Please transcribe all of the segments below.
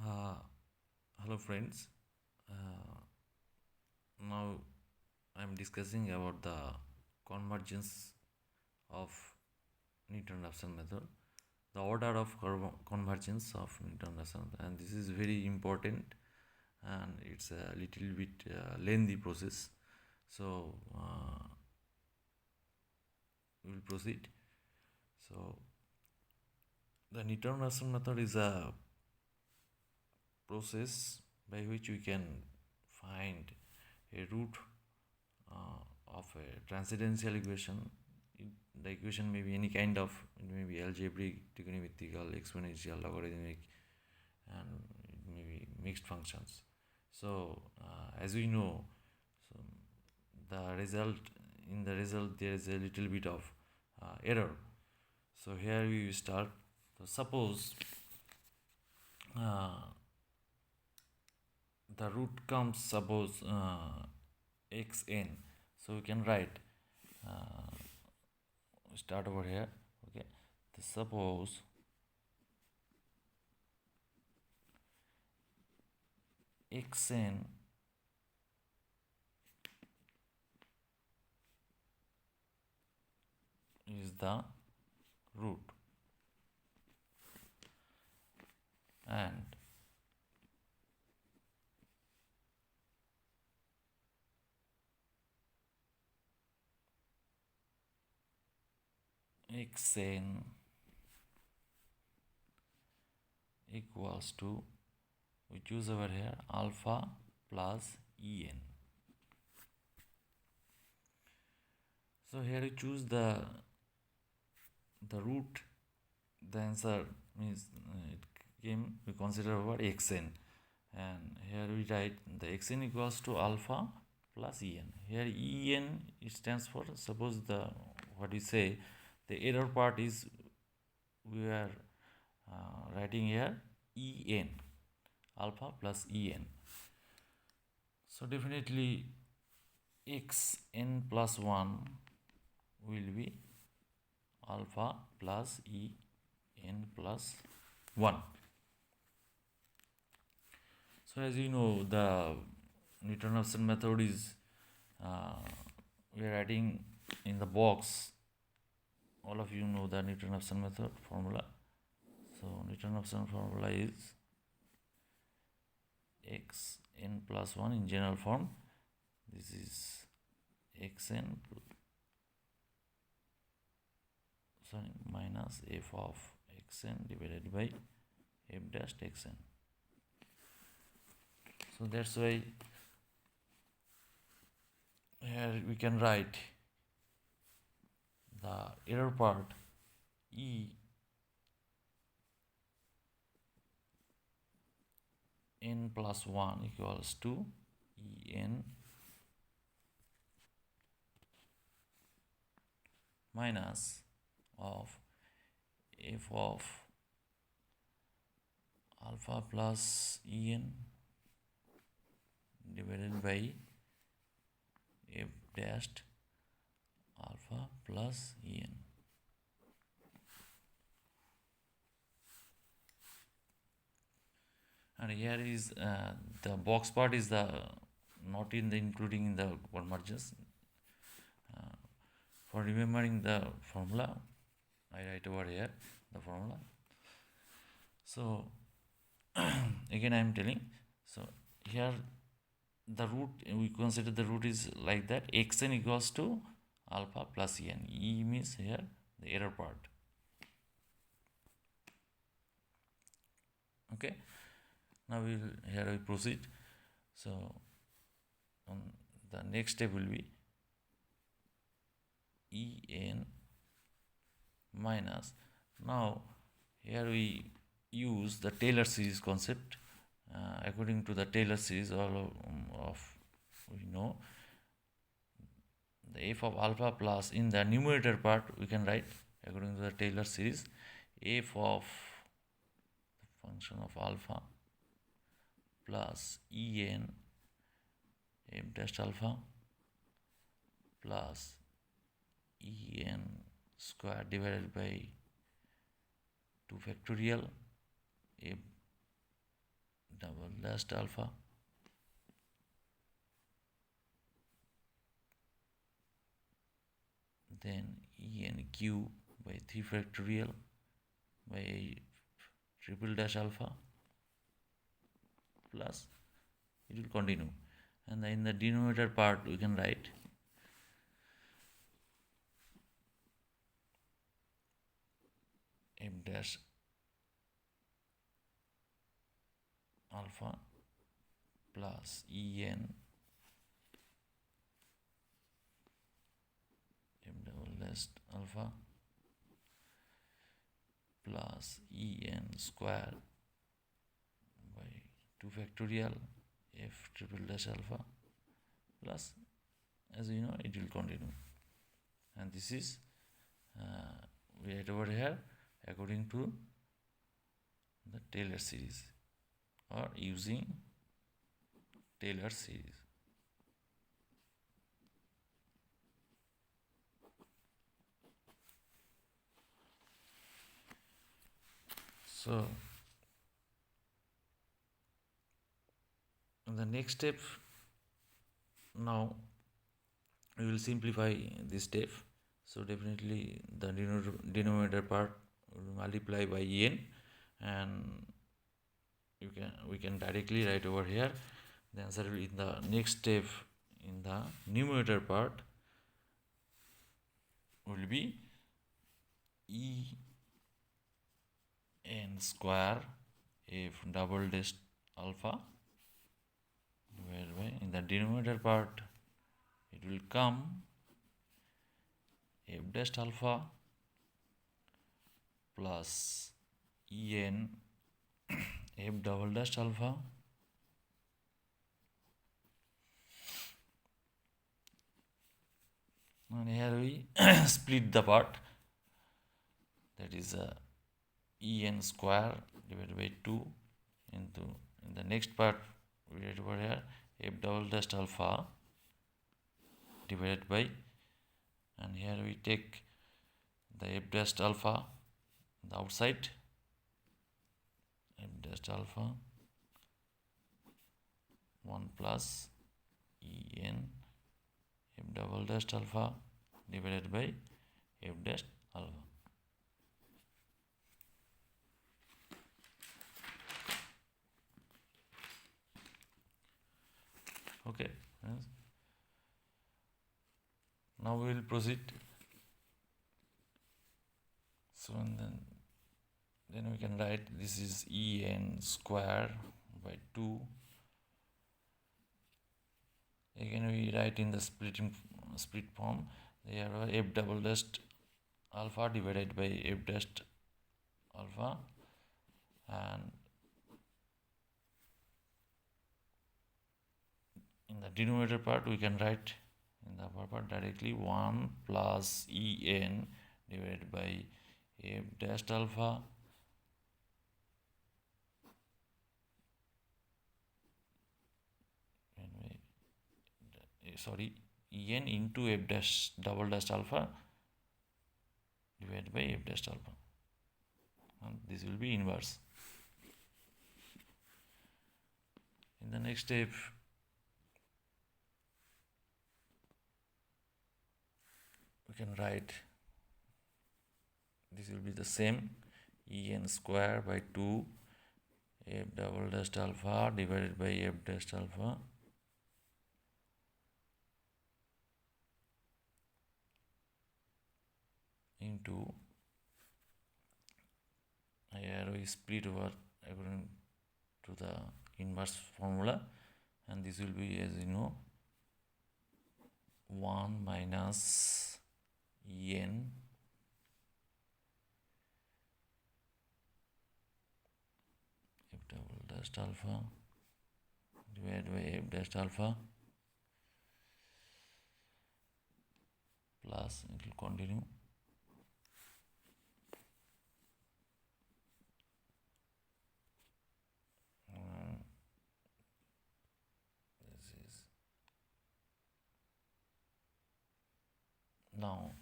Uh, Hello friends. Uh, Now I'm discussing about the convergence of Newton-Raphson method, the order of convergence of Newton-Raphson, and this is very important, and it's a little bit lengthy process. So we'll proceed. So the Newton-Raphson method is a process by which we can find a root of a transcendental equation. The equation may be any kind of, it may be algebraic, trigonometrical, exponential, logarithmic, and it may be mixed functions. So as we know, so the result, in the result there is a little bit of error. So here we start. So suppose uh, the root comes, suppose xn, so we can write, start over here. Okay, so suppose xn is the root, and xn equals to, we choose over here alpha plus en. So here we choose the root. The answer means it came, we consider over xn, and here we write the xn equals to alpha plus en. Here en, it stands for, suppose the, what we say, the error part is, we are writing here en, alpha plus en. So definitely xn plus 1 will be alpha plus en plus 1. So as you know, the Newton-Raphson method is, we are writing in the box. All of you know the Newton-Raphson method formula. So Newton-Raphson formula is xn plus 1 in general form. This is xn minus f of xn divided by f dash xn. So that's why here we can write the error part en plus 1 equals to en minus of f of alpha plus en divided by f dashed alpha plus en. And here is the box part is the not in the including in the convergence. For remembering the formula, I write over here the formula. So again I am telling, so here the root, we consider the root is like that, xn equals to alpha plus en. E means here the error part. Okay, now we will, here we proceed. So the next step will be en minus, now here we use the Taylor series concept. According to the Taylor series, all of we know the f of alpha plus, in the numerator part we can write according to the Taylor series, f of the function of alpha plus en f dash alpha plus en square divided by 2 factorial f double dash alpha then en q by 3 factorial by triple dash alpha plus it will continue, and in the denominator part we can write f dash alpha plus en f double dash alpha plus en square by 2 factorial f triple dash alpha plus, as you know, it will continue, and this is we write over here according to the Taylor series or using Taylor series. So in the next step, now we will simplify this step. So definitely the denominator part will multiply by en, and we can directly write over here the answer will in the next step in the numerator part will be en square f double dash alpha divided by, in the denominator part it will come f dash alpha plus en f double dash alpha and here we split the part, that is en square divided by 2 into, in the next part we write over here f double dash alpha divided by, and here we take the f dash alpha the outside, f dash alpha 1 plus en f double dash alpha divided by f dash alpha. Okay, yes. Now we will proceed. So and then we can write this is en square by 2. Again we write in the split form. There are f double dash alpha divided by f dash alpha, and in the denominator part we can write in the upper part directly 1 plus en divided by f dash alpha en into f dash double dash alpha divided by f dash alpha, and this will be inverse. In the next step we can write this will be the same en square by 2 f double dash alpha divided by f dash alpha into, here we split over according to the inverse formula, and this will be, as you know, 1 minus en f double dash alpha divided by f dash alpha plus, it will continue, this is now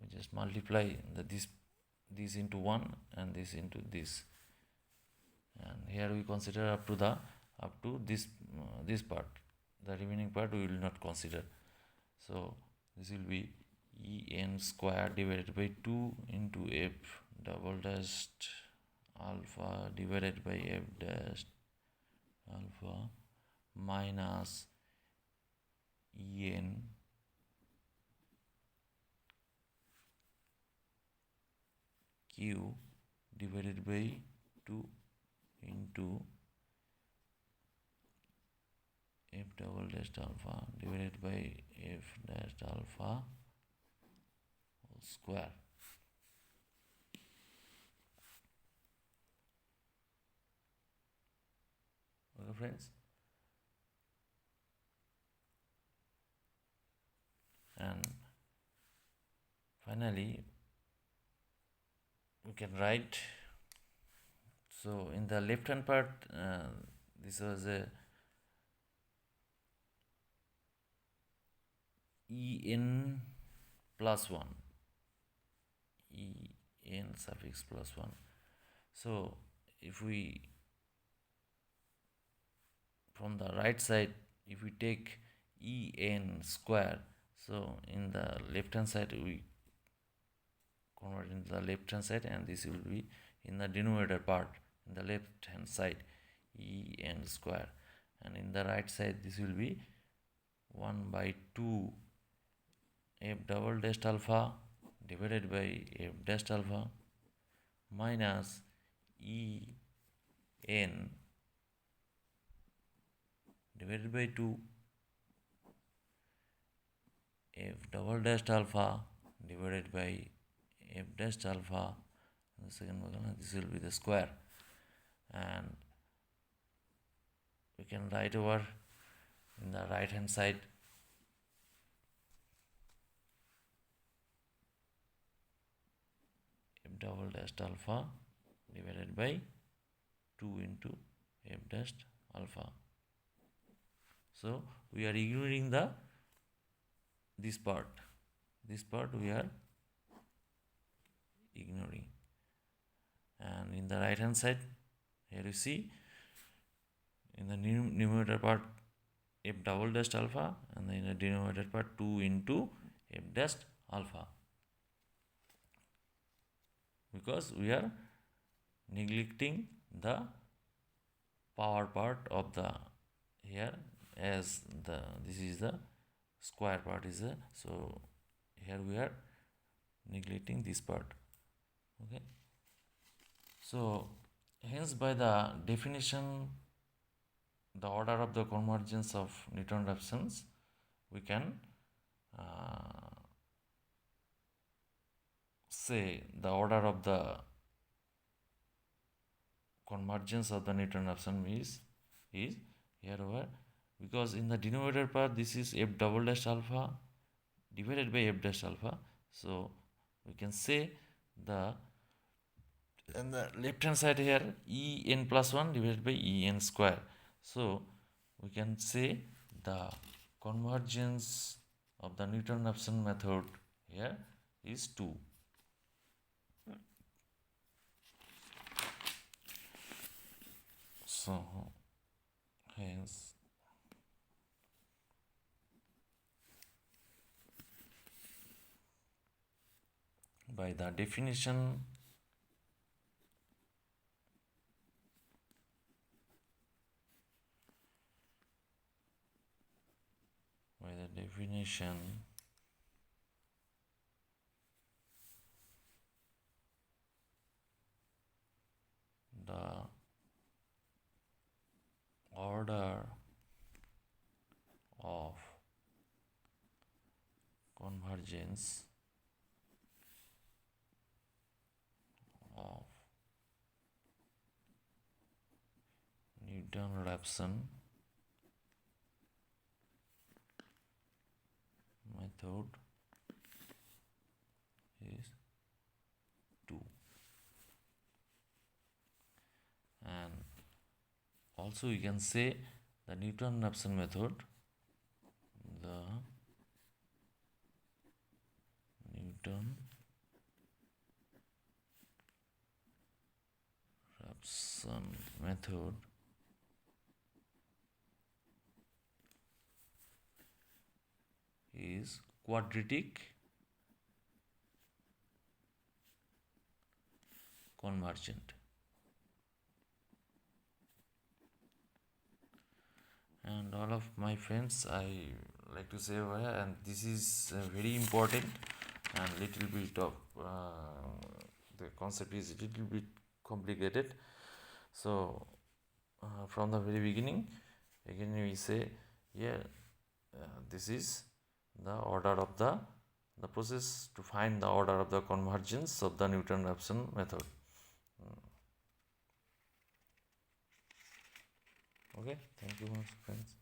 we just multiply this into 1 and this into this, and here we consider up to this part. The remaining part we will not consider. So this will be en square divided by 2 into f double dashed alpha divided by f dashed alpha minus en q divided by 2 into f double dashed alpha divided by f dashed alpha whole square. Okay, friends, and finally we can write. So in the left hand part, this was a en plus 1, en suffix plus 1. So if we, from the right side, if we take en square, so in the left hand side we convert into the left hand side, and this will be in the denominator part in the left hand side en square, and in the right side this will be 1 by 2 f double dashed alpha divided by f dashed alpha minus en divided by 2 f double dashed alpha divided by f dashed alpha, and the second one, this will be the square, and we can write over in the right hand side f double dashed alpha divided by 2 into f dashed alpha. So we are ignoring this part we are ignoring, and in the right hand side here you see in the numerator part f double dashed alpha, and in the denominator part 2 into f dashed alpha, because we are neglecting the power part of the here, as this is the square part is a, so here we are neglecting this part. Okay, so hence by the definition, the order of the convergence of Newton-Raphsons, we can say the order of the convergence of the Newton-Raphson is here over, because in the denominator part this is f double dash alpha divided by f dash alpha, so we can say the and the left hand side here en plus 1 divided by en square, so we can say the convergence of the Newton-Raphson method here is 2. So hence by the definition, the order of convergence of Newton-Raphson method is 2, and also you can say the Newton-Raphson method, the Newton-Raphson Raphson method is quadratic convergent. And all of my friends, I like to say over here, and this is very important, and little bit of the concept is a little bit complicated. So from the very beginning, again we say here, this is the order of the process to find the order of the convergence of the Newton-Raphson method. Okay, thank you, my friends.